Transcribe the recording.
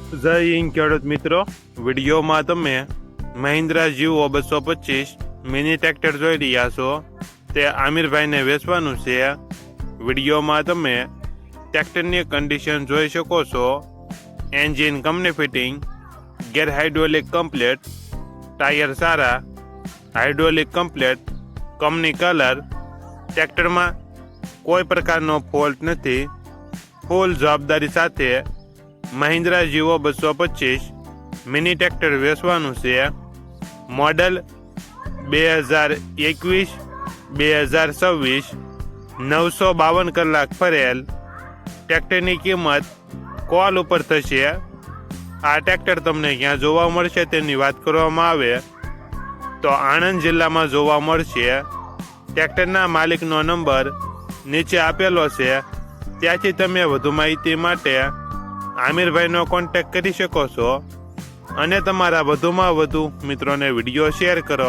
જય હિન્દ ખેડૂત મિત્રો, વિડીયોમાં તમે મહિન્દ્રા જીવો 225 મિની ટ્રેક્ટર જોઈ રહ્યા છો. તે આમિરભાઈને વેચવાનું છે. વિડીયોમાં તમે ટ્રેક્ટરની કન્ડિશન જોઈ શકો છો. Engine company fitting, gear hydraulic complete, tyre સારા, હાઇડ્રોલિક કમ્પ્લેટ, કંપની કલર. ટ્રેક્ટરમાં કોઈ પ્રકારનો ફોલ્ટ નથી. ફૂલ જવાબદારી સાથે મહિન્દ્રા જીવો 225 મિની ટ્રેક્ટર વેચવાનું છે. મોડલ 2021 2026, 952 કલાક ફરેલ. ટ્રેક્ટરની કિંમત કોલ ઉપર થશે. આ ટ્રેક્ટર તમને ક્યાં જોવા મળશે તેની વાત કરવામાં આવે તો આણંદ જિલ્લામાં જોવા મળશે. ટ્રેક્ટરના માલિકનો નંબર નીચે આપેલો છે. ત્યાંથી તમે વધુ માહિતી માટે આમિરભાઈનો કોન્ટેક્ટ કરી શકો છો અને તમારા વધુમાં વધુ મિત્રોને વિડીયો શેર કરો.